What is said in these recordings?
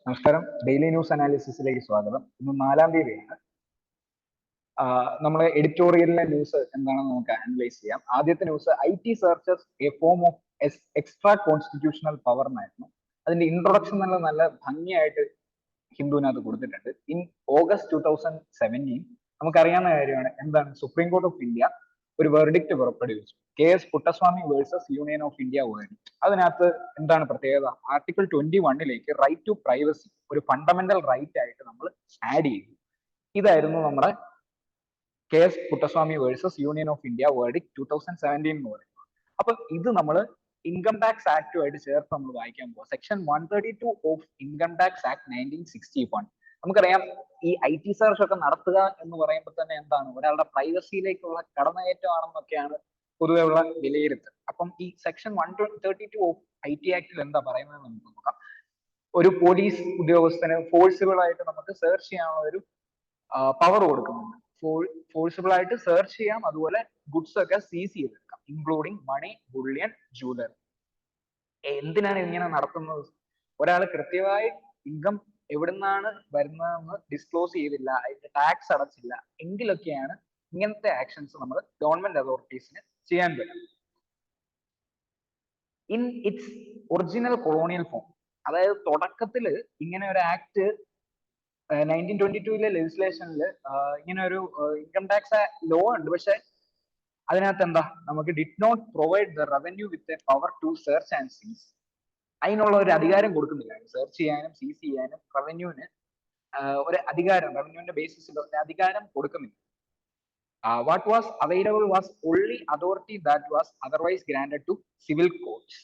നമസ്കാരം. Daily news അനാലിസിസിലേക്ക് സ്വാഗതം. ഇന്ന് 4-ാം തീയതിയാണ്. നമ്മളെ എഡിറ്റോറിയലിലെ ന്യൂസ് എന്താണെന്ന് നമുക്ക് അനലൈസ് ചെയ്യാം. ആദ്യത്തെ news IT searches A form of extra constitutional power എന്നായിരുന്നു. അതിന്റെ ഇൻട്രൊഡക്ഷൻ നല്ല ഭംഗിയായിട്ട് ഹിന്ദുവിനകത്ത് കൊടുത്തിട്ടുണ്ട്. ഇൻ ഓഗസ്റ്റ് 2017 നമുക്കറിയാവുന്ന കാര്യമാണ് എന്താണ് സുപ്രീം കോർട്ട് ഓഫ് ഇന്ത്യ ഒരു വെർഡിക്റ്റ് പുറപ്പെടുവിച്ചു. KS Puttaswamy versus union of India verdict. അതിനകത്ത് എന്താണ് പ്രത്യേകത? ആർട്ടിക്കിൾ 21 റൈറ്റ് ടു പ്രൈവസി ഒരു ഫണ്ടമെന്റൽ റൈറ്റ് ആയിട്ട് നമ്മൾ ആഡ് ചെയ്തു. ഇതായിരുന്നു നമ്മുടെ KS Puttaswamy versus union of India verdict 2017 എന്ന് പറയുന്നത്. അപ്പൊ ഇത് നമ്മൾ ഇൻകം ടാക്സ് ആക്ടുമായിട്ട് ചേർത്ത് നമ്മൾ വായിക്കാൻ പോവാം. Section 132 of income tax act 1961. നമുക്കറിയാം ഈ IT സെർച്ച് ഒക്കെ നടത്തുക എന്ന് പറയുമ്പോൾ തന്നെ എന്താണ് ഒരാളുടെ പ്രൈവസിയിലേക്കുള്ള കടന്നുകയറ്റമാണെന്നൊക്കെയാണ് പൊതുവെ ഉള്ള വിലയിരുത്തൽ. അപ്പം ഈ സെക്ഷൻ 132 ഓഫ് IT ആക്ടിൽ എന്താ പറയുന്നത് നമുക്ക് നോക്കാം. ഒരു പോലീസ് ഉദ്യോഗസ്ഥന് ഫോഴ്സിബിൾ ആയിട്ട് നമുക്ക് സെർച്ച് ചെയ്യാനുള്ള ഒരു പവർ കൊടുക്കുന്നുണ്ട്. ഫോഴ്സിബിൾ ആയിട്ട് സെർച്ച് ചെയ്യാം, അതുപോലെ ഗുഡ്സ് ഒക്കെ സീസ് ചെയ്തെടുക്കാം, ഇൻക്ലൂഡിങ് മണി, ബുള്ളിയൻ, ജൂവലറി. എന്തിനാണ് ഇങ്ങനെ നടത്തുന്നത്? ഒരാൾ കൃത്യമായി ഇൻകം എവിടുന്നാണ് വരുന്നതെന്ന് ഡിസ്ക്ലോസ് ചെയ്തില്ല, അതിന്റെ ടാക്സ് അടച്ചില്ല എങ്കിലൊക്കെയാണ് ഇങ്ങനത്തെ ആക്ഷൻസ് നമ്മൾ ഗവൺമെന്റ് അതോറിറ്റീസിന് ചെയ്യാൻ പറ്റും. In its original colonial form, അതായത് തുടക്കത്തിൽ ഇങ്ങനെ ഒരു ആക്ട് 1922 ലെജിസ്ലേഷനിൽ ഇങ്ങനെ ഒരു ഇൻകം ടാക്സ് ലോ ഉണ്ട്. പക്ഷെ അതിനകത്ത് എന്താ നമുക്ക് did not provide the revenue with a power to search and seize. അതിനുള്ള ഒരു അധികാരം കൊടുക്കുന്നില്ല. സെർച്ച് ചെയ്യാനും സീസ് ചെയ്യാനും റവന്യൂവിന് ഒരു അധികാരം, റവന്യൂവിന്റെ ബേസിസിൽ ഒരു അധികാരം കൊടുക്കുന്നില്ല. What was available was only authority that was otherwise granted to civil courts.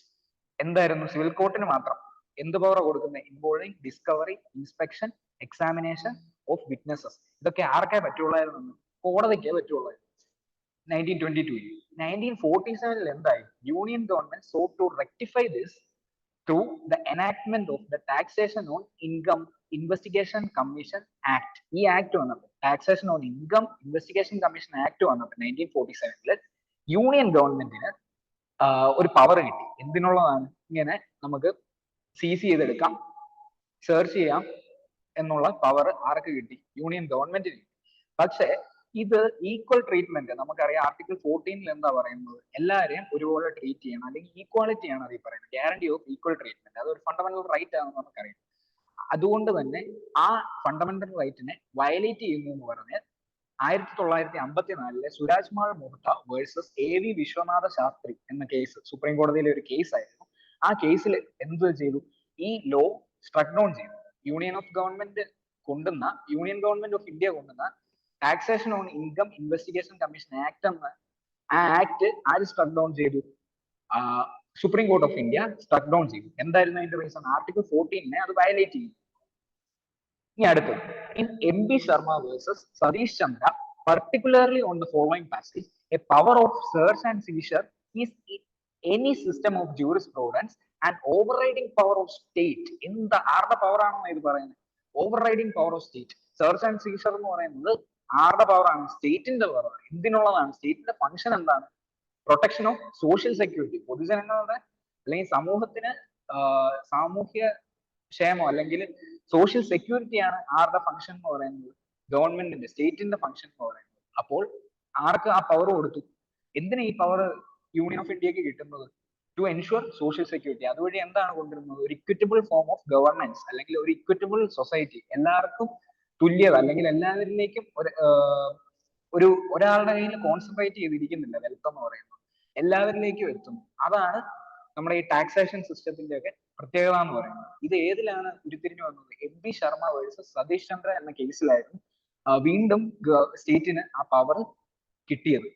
എന്തായിരുന്നു? സിവിൽ കോർട്ടിന് മാത്രം എന്ത് പവർ കൊടുക്കുന്നത്? Involving discovery, inspection, examination of witnesses. ഇതൊക്കെ ആർക്കേ പറ്റുള്ളായിരുന്നു? കോടതിക്കേ പറ്റുള്ളായിരുന്നു. 1922. 1947 എന്തായി? Union government sought to rectify this through the enactment of the Taxation on Income Investigation Commission Act. ഈ ആക്ട് വന്നപ്പോൾ taxation on income investigation commission act വന്നപ്പോൾ 1947 യൂണിയൻ ഗവൺമെന്റിന് ഒരു പവർ കിട്ടി. എന്തിനുള്ളതാണ്? ഇങ്ങനെ നമുക്ക് സീസ് ചെയ്തെടുക്കാം, സെർച്ച് ചെയ്യാം എന്നുള്ള പവർ ആർക്ക് കിട്ടി? യൂണിയൻ ഗവൺമെന്റിന് കിട്ടി. പക്ഷേ ഇത് ഈക്വൽ ട്രീറ്റ്മെന്റ്, നമുക്കറിയാം ആർട്ടിക്കിൾ 14 എന്താ പറയുന്നത്? എല്ലാവരെയും ഒരുപോലെ ട്രീറ്റ് ചെയ്യണം, അല്ലെങ്കിൽ ഈക്വാലിറ്റി ആണ് അതിൽ പറയുന്നത്. ഗ്യാരണ്ടി ഓഫ് ഈക്വൽ ട്രീറ്റ്മെന്റ്, അതൊരു ഫണ്ടമെന്റൽ റൈറ്റ് ആണെന്ന് നമുക്കറിയാം. അതുകൊണ്ട് തന്നെ ആ ഫണ്ടമെന്റൽ റൈറ്റിനെ വയലേറ്റ് ചെയ്യുന്നു എന്ന് പറഞ്ഞ് 1954 സുരാജ് മാൾ മുഹ്ത വേഴ്സസ് AV വിശ്വനാഥ ശാസ്ത്രി എന്ന കേസ് സുപ്രീം കോടതിയിലെ ഒരു കേസ് ആയിരുന്നു. ആ കേസിൽ എന്ത് ചെയ്തു? ഈ ലോ സ്ട്രക്ക് ഡൗൺ ചെയ്തു. യൂണിയൻ ഗവൺമെന്റ് ഓഫ് ഇന്ത്യ കൊണ്ടുവന്ന taxation on income investigation commission act എന്ന ആ ആക്ട് ആര് സ്ട്രക്ക് ഡൗൺ ചെയ്തു? Supreme court of India സ്ട്രക്ക് down ചെയ്തു. എന്തായിരുന്നു അതിന്റെ റീസൺ? ആർട്ടിക്കിൾ 14 അത് വയലേറ്റ് ചെയ്തു. ഇനി അടുത്തത്, in MB Sharma versus Satish Chandra, particularly on the following passage, a power of search and seizure is any system of jurisprudence and overriding power of state. ആരുടെ power ആണെന്ന് ഇത് പറയുന്നത്? Overriding power of state. Search and seizure എന്ന് പറയുന്നത് ആരുടെ പവറാണ്? സ്റ്റേറ്റിന്റെ പവറാണ്. എന്തിനുള്ളതാണ്? സ്റ്റേറ്റിന്റെ ഫംഗ്ഷൻ എന്താണ്? പ്രൊട്ടക്ഷൻ ഓഫ് സോഷ്യൽ സെക്യൂരിറ്റി, പൊതുജനങ്ങളുടെ അല്ലെങ്കിൽ സമൂഹത്തിന് സാമൂഹ്യ ക്ഷേമം അല്ലെങ്കിൽ സോഷ്യൽ സെക്യൂരിറ്റി ആണ് ആരുടെ ഫംഗ്ഷൻ എന്ന് പറയുന്നത്? ഗവൺമെന്റിന്റെ, സ്റ്റേറ്റിന്റെ ഫംഗ്ഷൻ എന്ന് പറയുന്നത്. അപ്പോൾ ആർക്ക് ആ പവർ കൊടുത്തു? എന്തിനാ ഈ പവർ യൂണിയൻ ഓഫ് ഇന്ത്യക്ക് കിട്ടുന്നത്? To ensure social security. അതുവഴി എന്താണ് കൊണ്ടുവരുന്നത്? ഒരു ഇക്വിറ്റബിൾ ഫോം ഓഫ് ഗവർണൻസ്, അല്ലെങ്കിൽ ഒരു ഇക്വിറ്റബിൾ സൊസൈറ്റി, എല്ലാവർക്കും തുല്യത, അല്ലെങ്കിൽ എല്ലാവരിലേക്കും ഒരാളുടെ കയ്യിൽ കോൺസെൻട്രേറ്റ് ചെയ്തിരിക്കുന്നില്ല വെൽത്ത് എന്ന് പറയുന്നത്, എല്ലാവരിലേക്കും എത്തുന്നു. അതാണ് നമ്മുടെ ഈ ടാക്സേഷൻ സിസ്റ്റത്തിന്റെ ഒക്കെ പ്രത്യേകത എന്ന് പറയുന്നത്. ഇത് ഏതിലാണ് ഉരുത്തിരിഞ്ഞു വന്നത്? MB Sharma versus Satish Chandra എന്ന കേസിലായിരുന്നു വീണ്ടും സ്റ്റേറ്റിന് ആ പവർ കിട്ടിയത്.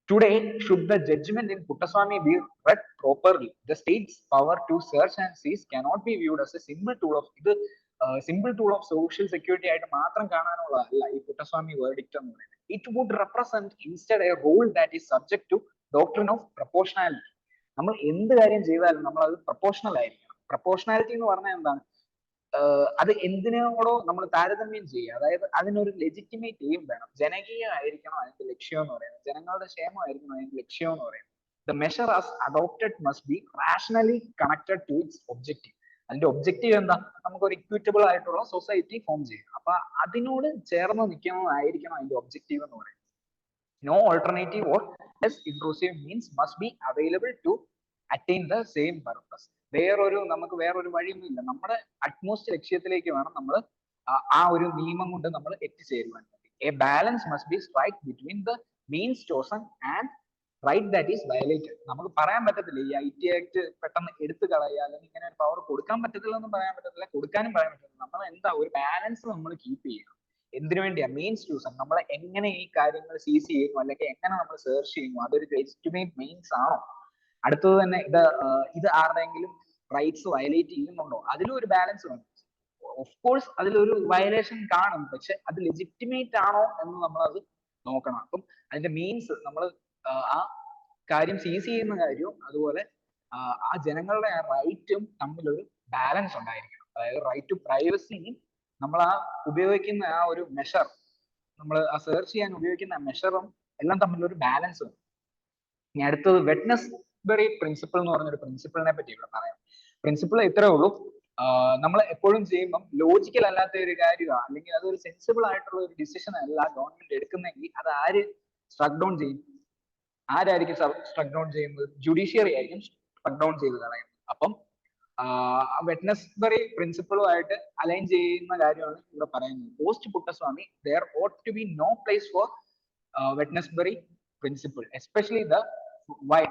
Today, should the judgment in Puttaswamy be read properly, the state's power to search and seize cannot be viewed as a simple tool of social security ആയിട്ട് മാത്രം കാണാനുള്ളതല്ല ഈ പുട്ടസ്വാമി വേർഡിക്റ്റ് എന്ന് പറയുന്നത്. It would represent instead a role that is subject to doctrine of proportionality. നമ്മൾ എന്ത് കാര്യം ചെയ്താലും നമ്മൾ അത് പ്രൊപ്പോർഷണൽ ആയിരിക്കണം. പ്രൊപ്പോർഷണാലിറ്റി എന്ന് പറഞ്ഞാൽ എന്താണ്? അത് എന്തിനോടോ നമ്മൾ താരതമ്യം ചെയ്യുക. അതായത് അതിനൊരു ലെജിറ്റിമേറ്റ് എയിം വേണം. ജനകീയമായിരിക്കണം അതിന്റെ ലക്ഷ്യം എന്ന് പറയുന്നത്. ജനങ്ങളുടെ ക്ഷേമമായിരിക്കണം അതിന്റെ ലക്ഷ്യം എന്ന് പറയുന്നത്. The measure as adopted must be rationally connected to its objective. അതിന്റെ ഒബ്ജക്റ്റീവ് എന്താ? നമുക്കൊരു ഇക്വിറ്റബിൾ ആയിട്ടുള്ള സൊസൈറ്റി ഫോം ചെയ്യും. അപ്പൊ അതിനോട് ചേർന്ന് നിൽക്കുന്നതായിരിക്കണം അതിന്റെ ഒബ്ജക്റ്റീവ് എന്ന് പറയുന്നത്. No alternative or less intrusive means must be available to attain the same purpose. നമുക്ക് വേറൊരു വഴിയൊന്നുമില്ല. നമ്മുടെ അറ്റ്മോസ്റ്റ് ലക്ഷ്യത്തിലേക്ക് വേണം നമ്മൾ ആ ഒരു നിയമം കൊണ്ട് നമ്മൾ എത്തിച്ചേരുവാൻ. A balance must be strike between the means chosen and right that is violated. നമുക്ക് പറയാൻ പറ്റത്തില്ല ഈ IT ആക്ട് പെട്ടെന്ന് എടുത്തു കളയുക, അല്ലെങ്കിൽ ഇങ്ങനെ ഒരു പവർ കൊടുക്കാൻ പറ്റത്തില്ല എന്നും പറയാൻ പറ്റത്തില്ല, കൊടുക്കാനും പറയാൻ പറ്റത്തില്ല. നമ്മൾ എന്താ ഒരു ബാലൻസ് നമ്മൾ കീപ്പ് ചെയ്യുക. എന്തിനു വേണ്ടിയാ? Means chosen. നമ്മൾ എങ്ങനെ ഈ കാര്യങ്ങൾ സീസ് ചെയ്യുന്നു, അല്ലെങ്കിൽ എങ്ങനെ നമ്മൾ സെർച്ച് ചെയ്യുന്നു, അതൊരു ലെജിറ്റിമേറ്റ് മീൻസ് ആണോ? അടുത്തത് തന്നെ ഇത് ആരുടെയെങ്കിലും റൈറ്റ്സ് വയലേറ്റ് ചെയ്യുന്നുണ്ടോ? അതിലും ഒരു ബാലൻസ് വേണം. ഓഫ് കോഴ്സ് അതിലൊരു വയലേഷൻ കാണും, പക്ഷെ അത് ലെജിറ്റിമേറ്റ് ആണോ എന്ന് നമ്മൾ അത് നോക്കണം. അപ്പം അതിന്റെ മീൻസ് നമ്മൾ ആ കാര്യം സീസ് ചെയ്യുന്ന കാര്യവും അതുപോലെ ആ ജനങ്ങളുടെ ആ റൈറ്റും തമ്മിലൊരു ബാലൻസ് ഉണ്ടായിരിക്കണം. അതായത് റൈറ്റ് ടു പ്രൈവസിയും നമ്മൾ ആ ഉപയോഗിക്കുന്ന ആ ഒരു മെഷർ, നമ്മൾ ആ സെർച്ച് ചെയ്യാൻ ഉപയോഗിക്കുന്ന മെഷറും എല്ലാം തമ്മിലൊരു ബാലൻസ് ഉണ്ട്. ഇനി അടുത്തത് വെറ്റ്നസ്ബറി പ്രിൻസിപ്പിൾ എന്ന് പറഞ്ഞൊരു പ്രിൻസിപ്പിളിനെ പറ്റി ഇവിടെ പറയാം. പ്രിൻസിപ്പിൾ ഇത്രേ ഉള്ളൂ, നമ്മൾ എപ്പോഴും ചെയ്യുമ്പം ലോജിക്കൽ അല്ലാത്ത ഒരു കാര്യമാണ്, അല്ലെങ്കിൽ അതൊരു സെൻസിബിൾ ആയിട്ടുള്ള ഒരു ഡിസിഷൻ അല്ല ഗവൺമെന്റ് എടുക്കുന്നെങ്കിൽ അത് ആര് സ്ട്രക്ക് ഡൗൺ ചെയ്യും? ആരായിരിക്കും സ്ട്രക്ക് ഡൗൺ ചെയ്യുന്നത്? ജുഡീഷ്യറി ആയിരിക്കും സ്ട്രക്ക് ഡൗൺ ചെയ്ത് കളയുന്നത്. അപ്പം വെറ്റ്നസ്ബറി പ്രിൻസിപ്പിളുമായിട്ട് അലൈൻ ചെയ്യുന്ന കാര്യമാണ് ഇവിടെ പറയുന്നത്. Post Puttaswamy, there ought to be no place for വെറ്റ്നസ്ബറി principle, especially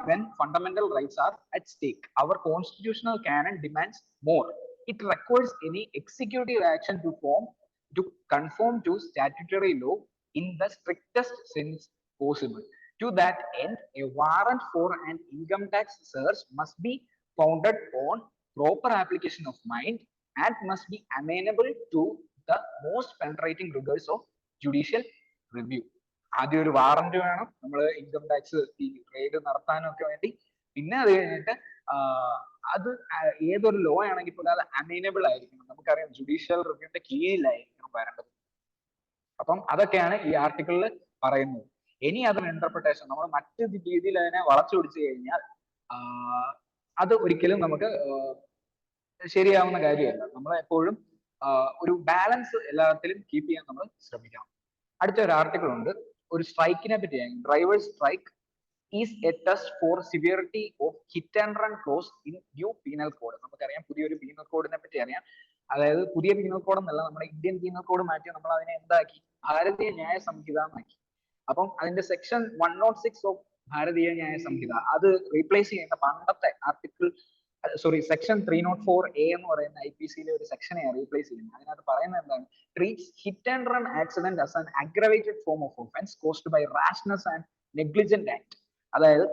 when fundamental rights are at stake. Our constitutional canon demands more. It requires any executive action to conform to statutory law in the strictest sense possible. To that end, a warrant for an income tax search must be founded on proper application of mind and must be amenable to the most penetrating rigors of judicial review. ആദ്യം ഒരു warrant വേണം നമ്മൾ income tax ഈ raid നടത്താനും ഒക്കെ വേണ്ടി. പിന്നെ അത് കഴിഞ്ഞിട്ട് അത് ഏതൊരു ലോ ആണെങ്കിൽ പോലും അത് അമൈനബിൾ ആയിരിക്കണം. നമുക്കറിയാം ജുഡീഷ്യൽ റിവ്യൂവിന്റെ കീഴിലായിരിക്കണം വരേണ്ടത്. അപ്പം അതൊക്കെയാണ് ഈ ആർട്ടിക്കിളിൽ പറയുന്നത്. ഇനി അതിന് ഇന്റർപ്രിട്ടേഷൻ നമ്മൾ മറ്റു രീതിയിൽ അതിനെ വളച്ചൊടിച്ചു കഴിഞ്ഞാൽ അത് ഒരിക്കലും നമുക്ക് ശരിയാവുന്ന കാര്യമല്ല. നമ്മൾ എപ്പോഴും ഒരു ബാലൻസ് എല്ലാത്തിലും കീപ്പ് ചെയ്യാൻ നമ്മൾ ശ്രമിക്കണം. അടുത്ത ഒരു ആർട്ടിക്കിൾ ഉണ്ട്, ഒരു സ്ട്രൈക്കിനെ പറ്റിയാണ്. Drivers strike is A test for severity of hit and run close in new penal code. നമുക്കറിയാം പുതിയൊരു പീനൽ കോഡിനെ പറ്റി അറിയാം. അതായത് പുതിയ പീനൽ കോഡ് എന്നല്ല, നമ്മുടെ ഇന്ത്യൻ പീനൽ കോഡ് മാറ്റി നമ്മൾ അതിനെ എന്താക്കി? ഭാരതീയ ന്യായ സംഹിത എന്നാക്കി. അപ്പം അതിന്റെ സെക്ഷൻ 106 ഓഫ് ഭാരതീയ ന്യായ സംഹിത അത് റീപ്ലേസ് ചെയ്യുന്ന പണ്ടത്തെ ആർട്ടിക്കിൾ സെക്ഷൻ 304A എന്ന് പറയുന്ന IPC ഒരു സെക്ഷനെ റീപ്ലേസ് ചെയ്യുന്നത്. അതിനകത്ത് പറയുന്നത് എന്താണ്? Treats hit and run accident as an aggravated form of offence caused by rashness and negligent act. അതായത്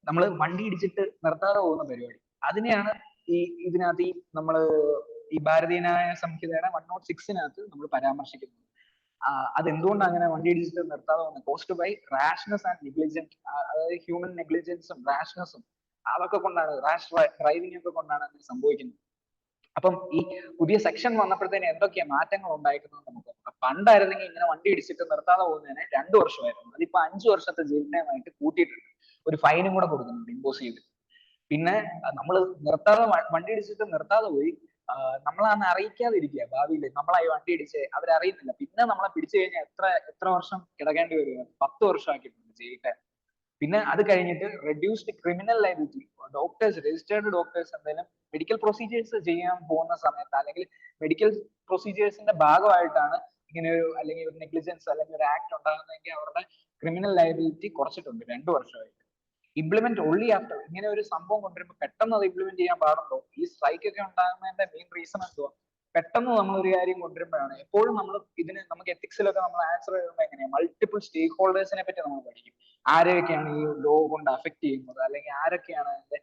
നമ്മൾ വണ്ടി ഇടിച്ചിട്ട് നിർത്താതെ പോകുന്ന പരിപാടി, അതിനെയാണ് ഇതിനകത്ത് ഈ ഭാരതീയ ന്യായ സംഹിതയുടെ 106 നമ്മൾ പരാമർശിക്കുന്നത്. അതെന്തുകൊണ്ടാണ് അങ്ങനെ വണ്ടി ഇടിച്ചിട്ട് നിർത്താതെ പോകുന്നത്? Caused by rashness and negligent, അതായത് ഹ്യൂമൻ നെഗ്ലിജൻസും റാഷ്നെസ്സും അതൊക്കെ കൊണ്ടാണ്, റാഷ് ഡ്രൈവിംഗ് ഒക്കെ കൊണ്ടാണ് അങ്ങനെ സംഭവിക്കുന്നത്. അപ്പം ഈ പുതിയ സെക്ഷൻ വന്നപ്പോഴത്തേന് എന്തൊക്കെയാ മാറ്റങ്ങൾ ഉണ്ടായിരിക്കുന്നത് നമുക്ക് നോക്കാം. പണ്ടായിരുന്നെങ്കിൽ ഇങ്ങനെ വണ്ടി ഇടിച്ചിട്ട് നിർത്താതെ പോകുന്നതിന് 2 വർഷമായിരുന്നു, അതിപ്പോ 5 വർഷത്തെ ജയിൽ ടൈമായിട്ട് കൂട്ടിയിട്ടുണ്ട്. ഒരു ഫൈനും കൂടെ കൊടുക്കുന്നുണ്ട്, ഇമ്പോസ് ചെയ്തിട്ട്. പിന്നെ നമ്മൾ നിർത്താതെ വണ്ടി ഇടിച്ചിട്ട് നിർത്താതെ പോയി നമ്മളന്ന് അറിയിക്കാതിരിക്കുക, ഭാവിയിൽ നമ്മളായി വണ്ടി ഇടിച്ച് അവരറിയുന്നില്ല, പിന്നെ നമ്മളെ പിടിച്ചു കഴിഞ്ഞാൽ എത്ര വർഷം കിടക്കേണ്ടി വരും? 10 വർഷം ആക്കിയിട്ടുണ്ട് ജയിൽ ടൈം. പിന്നെ അത് കഴിഞ്ഞിട്ട് reduced criminal liability, doctors, registered doctors എന്തെങ്കിലും മെഡിക്കൽ പ്രൊസീജിയേഴ്സ് ചെയ്യാൻ പോകുന്ന സമയത്ത് അല്ലെങ്കിൽ മെഡിക്കൽ പ്രൊസീജിയേഴ്സിന്റെ ഭാഗമായിട്ടാണ് ഇങ്ങനെ അല്ലെങ്കിൽ ഒരു നെഗ്ലിജൻസ് അല്ലെങ്കിൽ ഒരു ആക്ട് ഉണ്ടാകുന്നതെങ്കിൽ അവരുടെ ക്രിമിനൽ ലയബിലിറ്റി കുറച്ചിട്ടുണ്ട് 2 വർഷമായിട്ട്. Implement only after. ഇങ്ങനെ ഒരു സംഭവം കൊണ്ടുവരുമ്പോൾ പെട്ടെന്ന് അത് ഇംപ്ലിമെന്റ് ചെയ്യാൻ പാടുണ്ടോ? ഈ സ്ട്രൈക്ക് ഒക്കെ ഉണ്ടാകുന്നതിന്റെ മെയിൻ റീസൺ എന്തുവാ? പെട്ടെന്ന് നമ്മൾ ഒരു കാര്യം കൊണ്ടുവരുമ്പോഴാണ്. എപ്പോഴും നമ്മൾ നമുക്ക് എത്തിക്സിലൊക്കെ നമ്മൾ ആൻസർ ചെയ്യുമ്പോൾ എങ്ങനെയാണ് മൾട്ടിപ്പിൾ സ്റ്റേക്ക് ഹോൾഡേഴ്സിനെ പറ്റി നമ്മൾ പഠിക്കും. ആരൊക്കെയാണ് ഈ ലോ കൊണ്ട് അഫക്ട് ചെയ്യുന്നത്, അല്ലെങ്കിൽ ആരൊക്കെയാണ് അതിന്റെ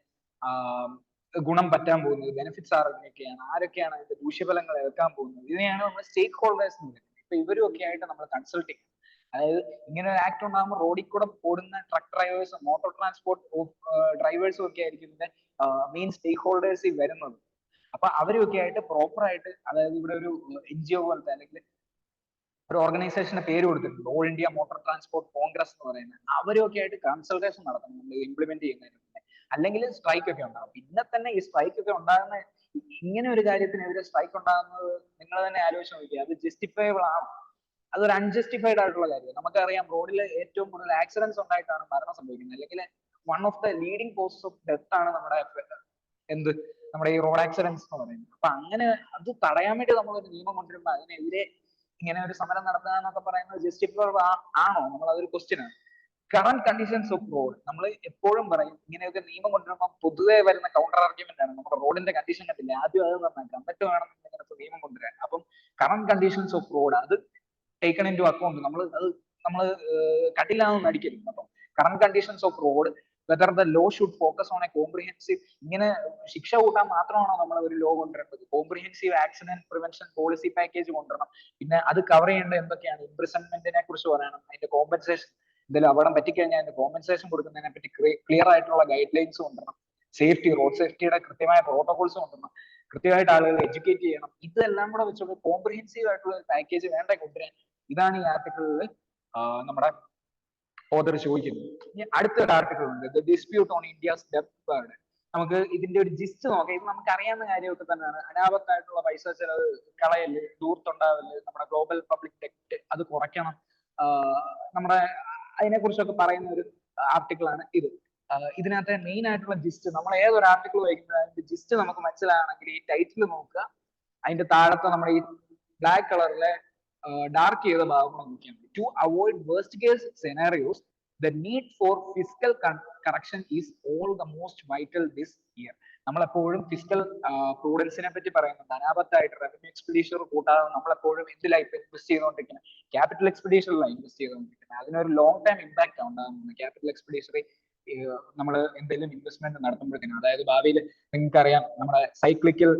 ഗുണം പറ്റാൻ പോകുന്നത്, ബെനിഫിറ്റ്സ് ആരൊക്കെയാണ്, ആരൊക്കെയാണ് അതിന്റെ ദൂഷ്യഫലങ്ങൾ ഏൽക്കാൻ പോകുന്നത്, ഇതിനെയാണ് നമ്മൾ സ്റ്റേക്ക് ഹോൾഡേഴ്സ് എന്ന് പറയുന്നത്. ഇപ്പൊ ഇവരും ഒക്കെ ആയിട്ട് നമ്മൾ കൺസൾട്ട് ചെയ്യും. അതായത് ഇങ്ങനെ ഒരു ആക്ട് ഉണ്ടാകുമ്പോൾ റോഡിൽ കൂടെ ഓടുന്ന ട്രക്ക് ഡ്രൈവേഴ്സും മോട്ടോർ ട്രാൻസ്പോർട്ട് ഡ്രൈവേഴ്സും ഒക്കെ ആയിരിക്കും ഇതിന്റെ മെയിൻ സ്റ്റേക്ക് ഹോൾഡേഴ്സിൽ വരുന്നത്. അപ്പൊ അവരൊക്കെ ആയിട്ട് പ്രോപ്പർ ആയിട്ട്, അതായത് ഇവിടെ ഒരു NGO പോലത്തെ അല്ലെങ്കിൽ ഒരു ഓർഗനൈസേഷന്റെ പേര് കൊടുത്തിട്ടുണ്ട്, all India motor transport Congress എന്ന് പറയുന്നത്. അവരൊക്കെ ആയിട്ട് കൺസൾട്ടേഷൻ നടത്തണം നമ്മൾ ഇംപ്ലിമെന്റ് ചെയ്യുന്നതിന്. അല്ലെങ്കിൽ സ്ട്രൈക്ക് ഒക്കെ ഉണ്ടാകും. പിന്നെ തന്നെ ഈ സ്ട്രൈക്ക് ഒക്കെ ഉണ്ടാകുന്ന ഇങ്ങനെ ഒരു കാര്യത്തിനെതിരെ സ്ട്രൈക്ക് ഉണ്ടാകുന്നത് നിങ്ങൾ തന്നെ ആലോചിച്ച് നോക്കിയാൽ അത് ജസ്റ്റിഫയബിൾ ആണ്? അതൊരു അൺജസ്റ്റിഫൈഡ് ആയിട്ടുള്ള കാര്യം. നമുക്കറിയാം റോഡിൽ ഏറ്റവും കൂടുതൽ ആക്സിഡന്റ്സ് ഉണ്ടായിട്ടാണ് മരണം സംഭവിക്കുന്നത്, അല്ലെങ്കിൽ one of the leading causes of death ആണ് എന്ത് നമ്മുടെ ഈ റോഡ് ആക്സിഡന്റ്സ് എന്ന് പറയുന്നത്. അപ്പൊ അങ്ങനെ അത് തടയാൻ വേണ്ടി നമ്മളൊരു നിയമം കൊണ്ടുവരുമ്പോൾ അതിനെതിരെ ഇങ്ങനെ ഒരു സമരം നടത്തുക എന്നൊക്കെ പറയുന്നത് ജസ്റ്റിഫയബിൾ ആണോ? നമ്മൾ അതൊരു ക്വസ്റ്റ്യൻ ആണ്. കറന്റ് കണ്ടീഷൻസ് ഓഫ് റോഡ് നമ്മൾ എപ്പോഴും പറയും, ഇങ്ങനെയൊക്കെ നിയമം കൊണ്ടുവരുമ്പോൾ പൊതുവെ വരുന്ന കൗണ്ടർ ആർഗ്യുമെന്റ് ആണ് നമ്മുടെ റോഡിന്റെ കണ്ടീഷൻ കണ്ടില്ല, ആദ്യം അത് നന്നാക്കാം എന്നിട്ട് വേണം ഇങ്ങനത്തെ നിയമം കൊണ്ടുവരാൻ. അപ്പം കറന്റ് കണ്ടീഷൻസ് ഓഫ് റോഡ് അത് ടേക്കൺ ഇൻ ടു അക്കൗണ്ട്. നമ്മൾ കണ്ടില്ല എന്ന് നടിക്കരുത്. അപ്പം current conditions of road, whether the law should focus on a comprehensive, ഇങ്ങനെ ശിക്ഷ കൂട്ടാൻ മാത്രമാണോ നമ്മൾ ഒരു ലോ കൊണ്ടുവരേണ്ടത്? Comprehensive accident prevention policy package കൊണ്ടുവരണം. പിന്നെ അത് കവർ ചെയ്യേണ്ട എന്തൊക്കെയാണ്? ഇംപ്രിസൺമെന്റിനെ കുറിച്ച് പറയണം, അതിന്റെ കോമ്പൻസേഷൻ, എന്തെങ്കിലും അപകടം പറ്റിക്കഴിഞ്ഞാൽ അതിന്റെ കോമ്പൻസേഷൻ കൊടുക്കുന്നതിനെ പറ്റി ക്ലിയർ ആയിട്ടുള്ള ഗൈഡ് ലൈൻസ് കൊണ്ടുവരണം. സേഫ്റ്റി, റോഡ് സേഫ്റ്റിയുടെ കൃത്യമായ പ്രോട്ടോകോൾസ് കൊണ്ടുവരണം. കൃത്യമായിട്ട് ആളുകളെ എഡ്യൂക്കേറ്റ് ചെയ്യണം. ഇതെല്ലാം കൂടെ വെച്ചുകൊണ്ട് കോംപ്രിഹെൻസീവ് ആയിട്ടുള്ള ഒരു പാക്കേജ് വേണ്ട കൊണ്ടുവരാൻ. ഇതാണ് ഈ ആർട്ടിക്കിളിൽ നമ്മുടെ ഓതർ ചോദിക്കുന്നത്. ഇനി അടുത്തൊരു ആർട്ടിക്കിൾ ഉണ്ട്, the dispute on India's depth burden. നമുക്ക് ഇതിന്റെ ഒരു ജിസ്റ്റ് നോക്കാം. ഇത് നമുക്ക് അറിയാവുന്ന കാര്യമൊക്കെ തന്നെയാണ്. അനാപത്തായിട്ടുള്ള പൈസ ചെലവ്, കളയല്, ദൂർത്തുണ്ടാവല്, നമ്മുടെ ഗ്ലോബൽ പബ്ലിക് ഡെപ്റ്റ് അത് കുറയ്ക്കണം, നമ്മുടെ അതിനെ കുറിച്ചൊക്കെ പറയുന്ന ഒരു ആർട്ടിക്കിൾ ആണ് ഇത്. ഇതിനകത്തെ മെയിൻ ആയിട്ടുള്ള ജിസ്റ്റ്, നമ്മൾ ഏതൊരു ആർട്ടിക്കിൾ വായിക്കുന്നത് അതിന്റെ ജിസ്റ്റ് നമുക്ക് മനസ്സിലാകണമെങ്കിൽ ഈ ടൈറ്റിൽ നോക്കുക, അതിന്റെ താഴത്തെ നമ്മുടെ ഈ ബ്ലാക്ക് കളറിലെ ഡാർക്ക് ചെയ്ത ഭാഗങ്ങൾ നോക്കിയാൽ മതി. To avoid worst case scenarios, the need for fiscal correction is all the most vital this year. നമ്മളെപ്പോഴും ഫിസിക്കൽ പ്രൂഡൻസിനെ പറ്റി പറയുന്നുണ്ട്. അനാപത്തായിട്ട് റവന്യൂ എക്സ്പെൻഡിച്ചർ കൂട്ടാതെ നമ്മളെപ്പോഴും എന്തിലായി ഇൻവെസ്റ്റ് ചെയ്തുകൊണ്ടിരിക്കുന്നത്? ക്യാപിറ്റൽ എക്സ്പെൻഡിച്ചറിലാണ് ഇൻവെസ്റ്റ് ചെയ്തുകൊണ്ടിരിക്കുന്നത്. അതിനൊരു ലോങ് ടൈം ഇമ്പാക്ട് ഉണ്ടാകുന്നത് ക്യാപിറ്റൽ എക്സ്പെൻഡിച്ചർ നമ്മൾ എന്തെങ്കിലും ഇൻവെസ്റ്റ്മെന്റ് നടത്തുമ്പോഴത്തേനും. അതായത് ഭാവിയിൽ നിങ്ങൾക്കറിയാം നമ്മുടെ സൈക്ലിക്കൽ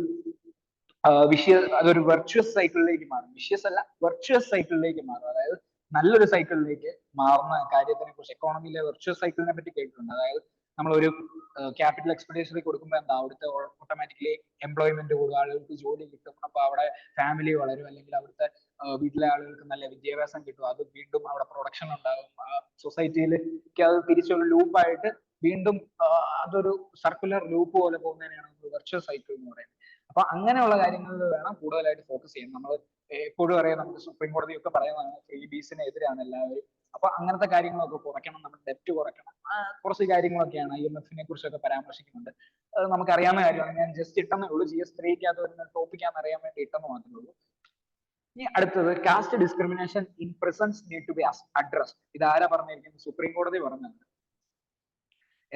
അതൊരു വെർച്വസ് സൈക്കിളിലേക്ക് മാറും. വിഷ്യസ് അല്ല, വെർച്വസ് സൈക്കിളിലേക്ക് മാറും. അതായത് നല്ലൊരു സൈക്കിളിലേക്ക് മാറുന്ന കാര്യത്തിനെ കുറിച്ച് എക്കോണമിയിലെ വെർച്വസ് സൈക്കിളിനെ പറ്റി കേട്ടിട്ടുണ്ട്. അതായത് നമ്മളൊരു ക്യാപിറ്റൽ എക്സ്പെൻഡിച്ചർ കൊടുക്കുമ്പോൾ എന്താ, അവിടുത്തെ ഓട്ടോമാറ്റിക്കലി എംപ്ലോയ്മെന്റ് കൂടും, ആളുകൾക്ക് ജോലി കിട്ടും, അപ്പൊ അവിടെ ഫാമിലി വളരും, അല്ലെങ്കിൽ അവിടുത്തെ വീട്ടിലെ ആളുകൾക്ക് നല്ല വിദ്യാഭ്യാസം കിട്ടും, അത് വീണ്ടും അവിടെ പ്രൊഡക്ഷൻ ഉണ്ടാകും, സൊസൈറ്റിയിലേക്ക് അത് തിരിച്ചൊരു ലൂപ്പായിട്ട് വീണ്ടും അതൊരു സർക്കുലർ ലൂപ്പ് പോലെ പോകുന്നതിനാണ് വെർച്വൽ സൈക്കിൾ എന്ന് പറയുന്നത്. അപ്പൊ അങ്ങനെയുള്ള കാര്യങ്ങളിൽ വേണം കൂടുതലായിട്ട് ഫോക്കസ് ചെയ്യാൻ. നമ്മൾ എപ്പോഴും അറിയാം, നമുക്ക് സുപ്രീം കോടതിയൊക്കെ പറയുന്നതാണ് ഫ്രീ ബീസിന് എതിരാണ് എല്ലാവരും. അപ്പൊ അങ്ങനത്തെ കാര്യങ്ങളൊക്കെ കുറയ്ക്കണം, നമ്മുടെ ഡെപ്റ്റ് കുറയ്ക്കണം, കുറച്ച് കാര്യങ്ങളൊക്കെയാണ്. IMF-നെ കുറിച്ചൊക്കെ പരാമർശിക്കുന്നുണ്ട്. നമുക്കറിയാവുന്ന കാര്യമാണ്. ഞാൻ ജസ്റ്റ് ഇട്ടെന്നേ ഉള്ളൂ, GS3-ക്കകത്ത് വരുന്ന ടോപ്പിക്കാന്ന് അറിയാൻ വേണ്ടി ഇട്ടെന്ന് മാത്രമേ ഉള്ളൂ. ഇനി അടുത്തത്, caste discrimination in prisons need to be addressed. ഇതാരാ പറഞ്ഞിരിക്കുന്നത്? സുപ്രീം കോടതി പറഞ്ഞത്.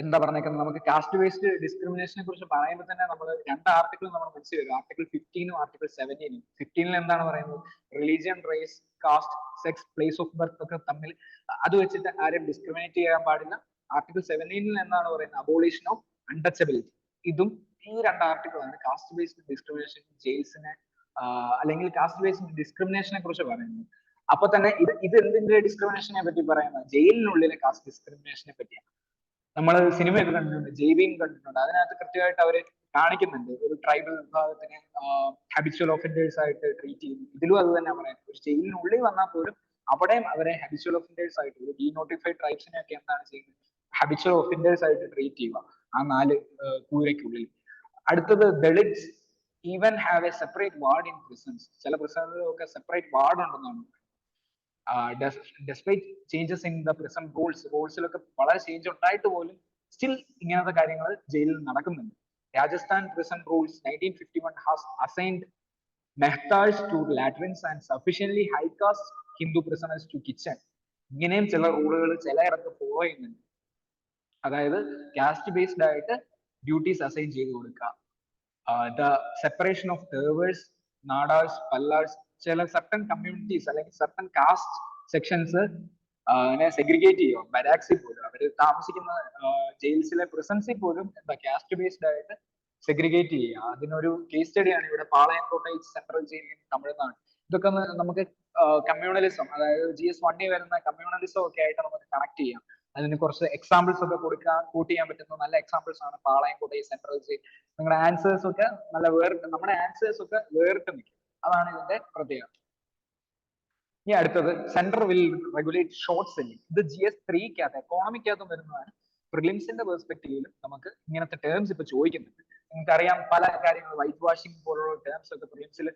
എന്താ പറഞ്ഞേക്കുന്നത്? നമുക്ക് കാസ്റ്റ് ബേസ്ഡ് ഡിസ്ക്രിമിനേഷനെ കുറിച്ച് പറയുമ്പോൾ തന്നെ നമ്മൾ രണ്ട് ആർട്ടിക്കിൾ നമ്മൾ മനസ്സിൽ വരും. Article 15-ഉം article 17-ഉം. 15-ൽ എന്താണ് പറയുന്നത്? Religion, race, caste, sex, place of birth ഒക്കെ തമ്മിൽ അത് വെച്ചിട്ട് ആരും ഡിസ്ക്രിമിനേറ്റ് ചെയ്യാൻ പാടില്ല. ആർട്ടിക്കിൾ 17-ൽ എന്താണ് പറയുന്നത്? Abolition of untouchability. ഇതും ഈ രണ്ട് ആർട്ടിക്കിളാണ് കാസ്റ്റ് ബേസ്ഡ് ഡിസ്ക്രിമിനേഷൻ, ജയിൽസിനെ അല്ലെങ്കിൽ കാസ്റ്റ് ബേസ്ഡ് ഡിസ്ക്രിമിനേഷനെ കുറിച്ച് പറയുന്നത്. അപ്പൊ തന്നെ ഇത് എന്തിന്റെ ഡിസ്ക്രിമിനേഷനെ പറ്റി പറയുന്നത്? ജയിലിനുള്ളിലെ കാസ്റ്റ് ഡിസ്ക്രിമിനേഷനെ പറ്റിയാണ്. നമ്മൾ സിനിമയൊക്കെ കണ്ടിട്ടുണ്ട്, ജയ്ഭീം കണ്ടിട്ടുണ്ട്. അതിനകത്ത് കൃത്യമായിട്ട് അവര് കാണിക്കുന്നുണ്ട് ഒരു ട്രൈബൽ വിഭാഗത്തിനെ ഹാബിച്വൽ ഒഫൻഡേഴ്സ് ആയിട്ട് ട്രീറ്റ് ചെയ്യുന്നു. ഇതിലും അത് തന്നെ പറയുന്നത്. ഒരു ജയിലിനുള്ളിൽ വന്നാൽ പോലും അവിടെയും അവരെ ഹാബിച്വൽ ഒഫൻഡേഴ്സ് ആയിട്ട്, ഒരു ഡീനോട്ടിഫൈഡ് ട്രൈബ്സിനെ ഒക്കെ എന്താണ് ചെയ്യുന്നത്? ഹാബിച്വൽ ഒഫൻഡേഴ്സ് ആയിട്ട് ട്രീറ്റ് ചെയ്യുക ആ 4 കൂരയ്ക്കുള്ളിൽ. അടുത്തത്, Dalits even have a separate ward in prisons. ചില പ്രിസണുകളിലൊക്കെ സെപ്പറേറ്റ് വാർഡ് ഉണ്ടെന്നാണ്. Despite changes in the prison റൂൾസിലൊക്കെ വളരെ ചേഞ്ച് ഉണ്ടായിട്ട് പോലും സ്റ്റിൽ ഇങ്ങനത്തെ കാര്യങ്ങൾ ജയിലിൽ നടക്കുന്നുണ്ട്. Rajasthan prison rules 1951 has assigned Mehtars to latrines and sufficiently high caste Hindu prisoners to kitchen. ഇങ്ങനെയും ചില റൂളുകൾ ചിലയിടത്ത് ഫോളോ ചെയ്യുന്നുണ്ട്. അതായത് കാസ്റ്റ് ബേസ്ഡ് ആയിട്ട് ഡ്യൂട്ടീസ് അസൈൻ ചെയ്ത് കൊടുക്കുക. The separation of Thevars, Nadars, Pallars, ചില സർട്ടൻ കമ്മ്യൂണിറ്റീസ് അല്ലെങ്കിൽ സർട്ടൻ കാസ്റ്റ് സെക്ഷൻസ് സെഗ്രിഗേറ്റ് ചെയ്യുക. ബരാക്സിൽ പോലും അവർ താമസിക്കുന്ന ജയിൽസിലെ പ്രിസൺസിൽ പോലും എന്താ കാസ്റ്റ് ബേസ്ഡ് ആയിട്ട് സെഗ്രിഗേറ്റ് ചെയ്യുക. അതിനൊരു കേസ് സ്റ്റഡിയാണ് ഇവിടെ പാളയംകോട്ട സെൻട്രൽ ജയിൽ ഇൻ തമിഴ്നാട്. ഇതൊക്കെ നമുക്ക് കമ്മ്യൂണലിസം, അതായത് GS1 വരുന്ന കമ്മ്യൂണലിസം ഒക്കെ ആയിട്ട് നമുക്ക് കണക്ട് ചെയ്യാം. അതിന് കുറച്ച് എക്സാമ്പിൾസ് ഒക്കെ കൂട്ട് ചെയ്യാൻ പറ്റുന്ന നല്ല എക്സാമ്പിൾസ് ആണ് പാളയംകോട്ട സെൻട്രൽ ജയിൽ. നിങ്ങളുടെ ആൻസേഴ്സ് ഒക്കെ നല്ല നമ്മുടെ ആൻസേഴ്സ് ഒക്കെ വേറിട്ട് നിൽക്കും. അതാണ് ഇതിന്റെ പ്രത്യേകത. ഇനി അടുത്തത്, centre will regulate short selling. ഇത് GS3-ക്കകത്ത് എക്കോണമിക്കകത്തും വരുന്നതാണ്. പ്രിലിംസിന്റെ പെർസ്പെക്റ്റീവിലും നമുക്ക് ഇങ്ങനത്തെ ടേംസ് ഇപ്പൊ ചോദിക്കുന്നുണ്ട്. നിങ്ങൾക്കറിയാം പല കാര്യങ്ങൾ വൈറ്റ് വാഷിംഗ് പോലുള്ള ടേംസ് ഒക്കെ പ്രിലിംസിൽ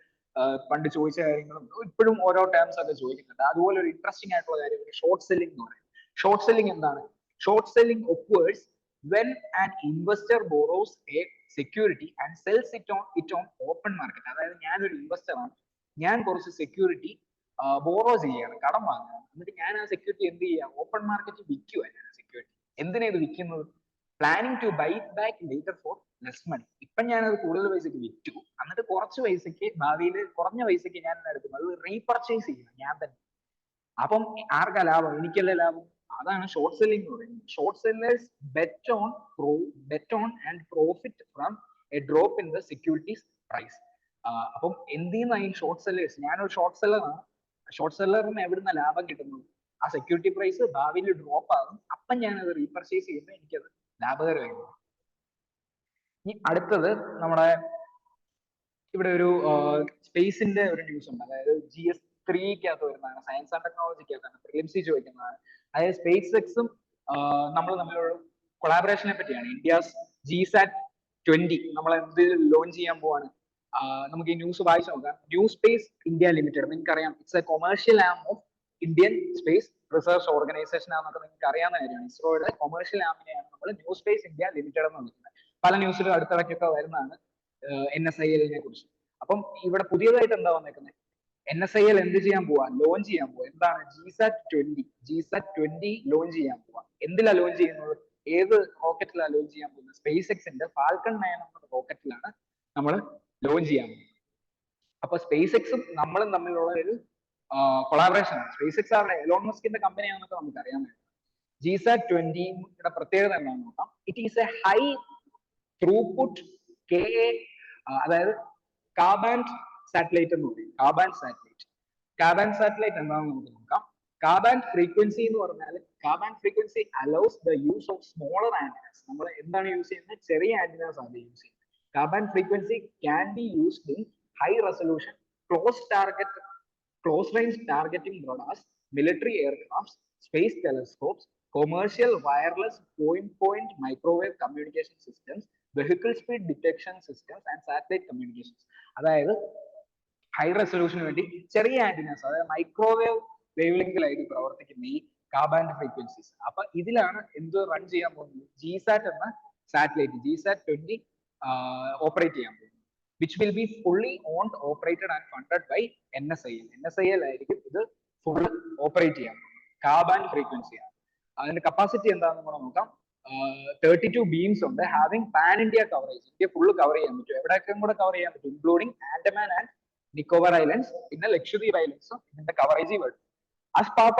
പണ്ട് ചോദിച്ച കാര്യങ്ങളും ഇപ്പോഴും ഓരോ ടേംസ് ഒക്കെ ചോദിക്കുന്നുണ്ട്. അതുപോലെ ഒരു ഇൻട്രസ്റ്റിംഗ് ആയിട്ടുള്ള കാര്യം ഷോർട്ട് സെല്ലിംഗ് എന്ന് പറയും. ഷോർട്ട് സെല്ലിംഗ് എന്താണ്? Short selling occurs when an investor borrows a security and sells it on open market. അതായത് ഞാനൊരു ഇൻവെസ്റ്റർ ആണ്, ഞാൻ കുറച്ച് സെക്യൂരിറ്റി ബോറോ ചെയ്യാണ്, കടം വാങ്ങുകയാണ്, എന്നിട്ട് ഞാൻ ആ സെക്യൂരിറ്റി എന്ത് ചെയ്യാം, ഓപ്പൺ മാർക്കറ്റിൽ വിൽക്കുക. ഞാൻ സെക്യൂരിറ്റി എന്തിനാ ഇത് വിൽക്കുന്നത്? Planning to buy back later for less money. ഇപ്പൊ ഞാനത് കൂടുതൽ പൈസക്ക് വിറ്റു, എന്നിട്ട് കുറച്ച് പൈസക്ക് ഭാവിയിൽ കുറഞ്ഞ പൈസക്ക് ഞാൻ എടുക്കുന്നത് റീപർച്ചേസ് ചെയ്യണം ഞാൻ തന്നെ. അപ്പം ആർക്കാ ലാഭം? എനിക്കല്ലേ ലാഭം. അതാണ് ഷോർട്ട് സെല്ലിംഗ് എന്ന് പറയുന്നത്. Short sellers bet on and profit from a drop in the securities price. അപ്പം എന്ത് ചെയ്യുന്ന ഈ ഷോർട്ട് സെല്ലേഴ്സ്? ഞാനൊരു ഷോർട്ട് സെല്ലറാണ്. ഷോർട്ട് സെല്ലറിന് എവിടുന്ന ലാഭം കിട്ടുന്നത്? ആ സെക്യൂരിറ്റി പ്രൈസ് ഭാവിയിൽ ഡ്രോപ്പ് ആകും, അപ്പം ഞാനത് റീപർച്ചേസ് ചെയ്യുമ്പോൾ എനിക്കത് ലാഭകരമായിരുന്നു. ഈ അടുത്തത് നമ്മുടെ ഇവിടെ ഒരു സ്പേസിന്റെ ഒരു ന്യൂസ് ഉണ്ട്. അതായത് GS3 വരുന്നതാണ്, സയൻസ് ആൻഡ് ടെക്നോളജിക്കകത്താണ്, പ്രിലിംസിൽ ചോദിക്കുന്നതാണ്. അതായത് സ്പേസ് എക്സും നമ്മൾ തമ്മിലുള്ള കൊളാബറേഷനെ പറ്റിയാണ്. ഇന്ത്യസ് GSAT-20 നമ്മൾ എന്ത് ലോഞ്ച് ചെയ്യാൻ പോവാണ്. നമുക്ക് ഈ ന്യൂസ് വായിച്ചു നോക്കാം. ന്യൂ സ്പേസ് ഇന്ത്യ ലിമിറ്റഡ്, നിങ്ങൾക്കറിയാം, it's a commercial arm of Indian space research organisation ആണെന്നൊക്കെ നിങ്ങൾക്ക് അറിയാവുന്ന കാര്യമാണ്. ഇസ്രോയുടെ കൊമേഴ്ഷ്യൽ ആമിനെയാണ് നമ്മൾ ന്യൂ സ്പേസ് ഇന്ത്യ ലിമിറ്റഡ് എന്ന് വിളിക്കുന്നത്. പല ന്യൂസിലും അടുത്തിടയ്ക്കൊക്കെ വരുന്നതാണ് NSIL കുറിച്ച്. അപ്പം ഇവിടെ പുതിയതായിട്ട് എന്താ വന്നേക്കുന്നത്? NSIL എന്ത് ചെയ്യാൻ പോവാ? ലോഞ്ച് ചെയ്യാൻ പോവാ. എന്താണ്? GSAT-20 ലോഞ്ച് ചെയ്യാൻ പോവാ. എന്തിലാ ലോഞ്ച് ചെയ്യുന്നത്? ഏത് റോക്കറ്റിലാണ് ലോഞ്ച് ചെയ്യാൻ പോകുന്നത്? സ്പേസ് എക്സിന്റെ ഫാൽക്കൺ 9 എന്ന റോക്കറ്റിലാണ് നമ്മൾ ലോഞ്ച് ചെയ്യാൻ പോകുന്നത്. അപ്പൊ സ്പേസ് എക്സും നമ്മളും തമ്മിലുള്ള ഒരു കൊളാബറേഷൻ ആണ്. സ്പേസ് എക്സ് ആണ് എലോൺ മസ്കിന്റെ കമ്പനിയാണെന്നൊക്കെ നമുക്ക് അറിയാൻ പറ്റും. GSAT-20 പ്രത്യേകത എന്താണെന്ന് നോക്കാം. It is A high throughput അതായത് കാബാൻഡ് സാറ്റലൈറ്റ് എന്ന് പറയും. കാബാൻഡ് സാറ്റലൈറ്റ് എന്താണെന്ന് നമുക്ക് നോക്കാം. കാബാൻഡ് ഫ്രീക്വൻസി എന്ന് പറഞ്ഞാൽ, Ka band frequency allows the use of smaller antennas. നമ്മൾ എന്താണ് യൂസ് ചെയ്യുന്നത്? ചെറിയ ആന്റിനാസ് ആണ് യൂസ് ചെയ്യുന്നത്. Ka band frequency can be used in high resolution close range targeting radars, military aircraft, space telescopes, commercial wireless point microwave communication systems, vehicle speed detection systems and satellite communications. അതായത് high resolution വേണ്ടി ചെറിയ antennas, അതായത് microwave wave ലെങ്തിലായിട്ട് പ്രവർത്തിക്കുന്ന ഈ കാബാൻഡ് frequencies. അപ്പൊ ഇതിലാണ് എന്ത് run ചെയ്യാൻ പോകുന്നത്? GSAT എന്ന സാറ്റലൈറ്റ് GSAT-20 ഓപ്പറേറ്റ് ചെയ്യാൻ പോകുന്നത്. Which will be fully owned, operated and funded by NSIL ആയിരിക്കും ഇത് ഫുൾ ഓപ്പറേറ്റ് ചെയ്യാൻ പോകുന്നത്. കാബാൻഡ് ഫ്രീക്വൻസിയാണ്. അതിന്റെ കപ്പാസിറ്റി എന്താണെന്ന് കൂടെ നോക്കാം. 32 ബീംസ് ഉണ്ട്, having pan India coverage. India full cover ചെയ്യാൻ പറ്റും. എവിടെയൊക്കെ കൂടെ കവർ ചെയ്യാൻ പറ്റും? Including Andaman and Nicobar islands, പിന്നെ ലക്ഷദ്വീപ് ഐലൻഡ്സും ഇതിന്റെ കവറേജ് വരും. As part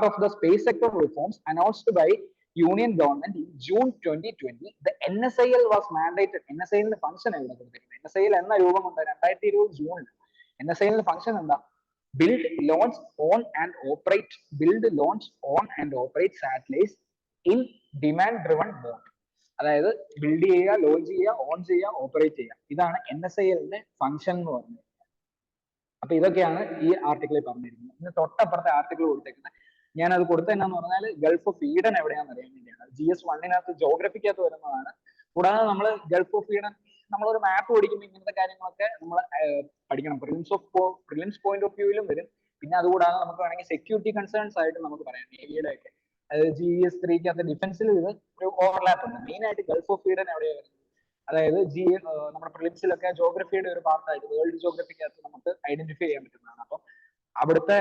of the space sector reforms announced by Union government in June 2020, the NSIL was mandated. NSIL function എവിടെ കൊടുത്തിരിക്കുന്നത്? NSIL എന്ന രൂപം കൊണ്ട് 2020 ജൂണിൽ NSIL ഫംഗ്ഷൻ എന്താ? build, launch, own and operate satellites in demand driven mode. അതായത് build ചെയ്യുക, launch ചെയ്യുക, ഓൺ ചെയ്യുക, ഓപ്പറേറ്റ് ചെയ്യുക. ഇതാണ് NSILന്റെ ഫംഗ്ഷൻ എന്ന് പറയുന്നത്. അപ്പൊ ഇതൊക്കെയാണ് ഈ ആർട്ടിക്കിളിൽ പറഞ്ഞിരിക്കുന്നത്. ഇന്ന് തൊട്ടപ്പുറത്തെ ആർട്ടിക്കിൾ കൊടുത്തേക്കുന്നത്, ഞാൻ അത് കൊടുത്ത എന്നാന്ന് പറഞ്ഞാൽ ഗൾഫ് ഓഫ് ഈഡൻ എവിടെയാണെന്ന് അറിയാൻ വേണ്ടിയാണ്. GS1 ജോഗ്രഫിക്കകത്ത് വരുന്നതാണ്. കൂടാതെ നമ്മൾ ഗൾഫ് ഓഫ് ഈഡൻ നമ്മളൊരു മാപ്പ് പഠിക്കുമ്പോൾ ഇങ്ങനത്തെ കാര്യങ്ങളൊക്കെ നമ്മൾ പഠിക്കണം. പ്രിലിംസ് പോയിന്റ് ഓഫ് വ്യൂവിലും വരും. പിന്നെ അതുകൂടാതെ നമുക്ക് വേണമെങ്കിൽ സെക്യൂരിറ്റി കൺസേൺസ് ആയിട്ട് നമുക്ക് പറയാം. നേവിയുടെ ഒക്കെ അതായത് GS3 ഡിഫൻസിൽ ഇത് ഒരു ഓവർലാപ്പ് ഉണ്ട്. മെയിൻ ആയിട്ട് ഗൾഫ് ഓഫ് ഈഡൻ എവിടെയാണ് വരുന്നത്? അതായത് നമ്മുടെ പ്രിലിംസിലൊക്കെ ജോഗ്രഫിയുടെ ഒരു പാർട്ടായിട്ട് വേൾഡ് ജോഗ്രഫിക്കകത്ത് നമുക്ക് ഐഡന്റിഫൈ ചെയ്യാൻ പറ്റുന്നതാണ്. അപ്പം അവിടുത്തെ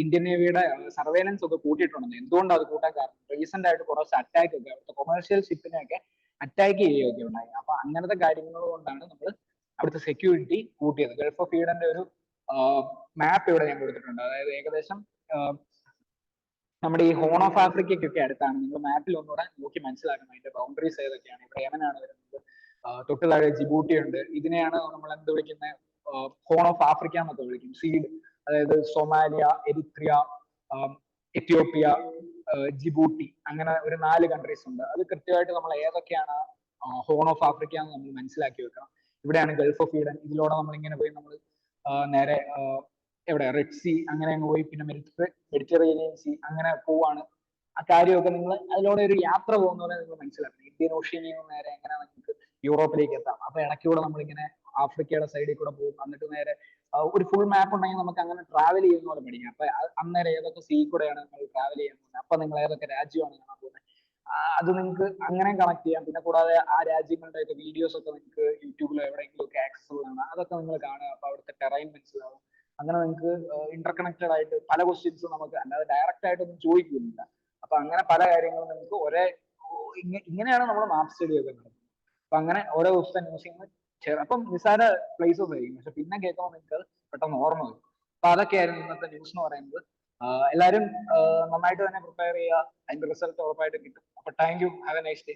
ഇന്ത്യൻ നേവിയുടെ സർവേലൻസ് ഒക്കെ കൂട്ടിയിട്ടുണ്ടെന്ന്. എന്തുകൊണ്ടാണ് അത് കൂട്ടാൻ കാരണം? റീസെന്റ് ആയിട്ട് കുറച്ച് അറ്റാക്ക് ഒക്കെ അവിടുത്തെ കൊമേഴ്ഷ്യൽ ഷിപ്പിനെയൊക്കെ അറ്റാക്ക് ചെയ്യുകയൊക്കെ ഉണ്ടായി. അപ്പൊ അങ്ങനത്തെ കാര്യങ്ങൾ കൊണ്ടാണ് നമ്മൾ അവിടുത്തെ സെക്യൂരിറ്റി കൂട്ടിയത്. ഗൾഫ് ഓഫ് ഈഡന്റെ ഒരു മാപ്പ് ഇവിടെ ഞാൻ കൊടുത്തിട്ടുണ്ട്. അതായത് ഏകദേശം നമ്മുടെ ഈ ഹോൺ ഓഫ് ആഫ്രിക്കയ്ക്കൊക്കെ അടുത്താണ്. നിങ്ങൾ മാപ്പിൽ ഒന്നുകൂടെ നോക്കി മനസ്സിലാക്കണം അതിന്റെ ബൗണ്ടറീസ് ഏതൊക്കെയാണ്. ഇവിടെ യമനാണ് വരുന്നത്, തൊട്ട് താഴെ ജിബൂട്ടി ഉണ്ട്. ഇതിനെയാണ് നമ്മൾ എന്ത് വിളിക്കുന്നത്? ഹോൺ ഓഫ് ആഫ്രിക്ക എന്നൊക്കെ വിളിക്കും. സീഡ്, അതായത് സൊമാലിയ, എരിത്രിയ, എത്യോപ്യ, ജിബൂട്ടി, അങ്ങനെ ഒരു 4 കൺട്രീസ് ഉണ്ട്. അത് കൃത്യമായിട്ട് നമ്മൾ ഏതൊക്കെയാണ് ഹോൺ ഓഫ് ആഫ്രിക്ക എന്ന് നമ്മൾ മനസ്സിലാക്കി വെക്കണം. ഇവിടെയാണ് ഗൾഫ് ഓഫ് ഈഡൻ. ഇതിലൂടെ നമ്മൾ ഇങ്ങനെ പോയി നമ്മൾ നേരെ എവിടെ റെഡ് സീ അങ്ങനെ അങ്ങ് പോയി, പിന്നെ മെഡിറ്ററേനിയൻ സീ അങ്ങനെ പോവാണ് ആ കാര്യമൊക്കെ നിങ്ങൾ അതിലൂടെ ഒരു യാത്ര പോകുന്ന പോലെ നിങ്ങൾ മനസ്സിലാക്കണം. ഇന്ത്യൻ ഓഷ്യനിൽ നിന്ന് നേരെ എങ്ങനെ നിങ്ങൾക്ക് യൂറോപ്പിലേക്ക് എത്താം. അപ്പൊ ഇടയ്ക്കൂടെ നമ്മളിങ്ങനെ ആഫ്രിക്കയുടെ സൈഡിൽ കൂടെ പോകും, എന്നിട്ട് നേരെ ഒരു ഫുൾ മാപ്പ് ഉണ്ടെങ്കിൽ നമുക്ക് അങ്ങനെ ട്രാവൽ ചെയ്യുന്ന പോലെ പഠിക്കാം. അപ്പൊ അന്നേരം ഏതൊക്കെ സീ കൂടെയാണ് നിങ്ങൾ ട്രാവൽ ചെയ്യാൻ പോകുന്നത്, അപ്പൊ നിങ്ങൾ ഏതൊക്കെ രാജ്യമാണ് കാണാൻ പോകുന്നത്, അത് നിങ്ങൾക്ക് അങ്ങനെ കണക്ട് ചെയ്യാം. പിന്നെ കൂടാതെ ആ രാജ്യങ്ങളുടെ ഒക്കെ വീഡിയോസ് ഒക്കെ നിങ്ങൾക്ക് യൂട്യൂബിലോ എവിടെയെങ്കിലും ഒക്കെ ആക്സസിബിൾ ആണ്, അതൊക്കെ നിങ്ങൾ കാണുക. അപ്പൊ അവിടുത്തെ ടെറൈൻ മനസ്സിലാവും. അങ്ങനെ നിങ്ങൾക്ക് ഇന്റർകണക്റ്റഡ് ആയിട്ട് പല ക്വസ്റ്റ്യൻസും നമുക്ക് അല്ലാതെ ഡയറക്റ്റ് ആയിട്ടൊന്നും ചോദിക്കുന്നില്ല. അപ്പൊ അങ്ങനെ പല കാര്യങ്ങളും നിങ്ങൾക്ക് ഇങ്ങനെയാണ് നമ്മൾ മാപ്പ് സ്റ്റഡി ഒക്കെ നടക്കുന്നത്. അപ്പൊ അങ്ങനെ ഓരോ ദിവസത്തെ ന്യൂസിൽ അപ്പം നിസ്സാര പ്ലേസസ് ആയിരിക്കും, പക്ഷെ പിന്നെ കേൾക്കുമ്പോൾ നിങ്ങൾക്ക് അത് പെട്ടെന്ന് ഓർമ്മ വരും. അപ്പൊ അതൊക്കെയായിരുന്നു ഇന്നത്തെ ന്യൂസ് എന്ന് പറയുന്നത്. എല്ലാവരും നന്നായിട്ട് തന്നെ പ്രിപ്പയർ ചെയ്യുക, അതിന്റെ റിസൾട്ട് ഉറപ്പായിട്ട് കിട്ടും. അപ്പൊ thank you, have A nice day.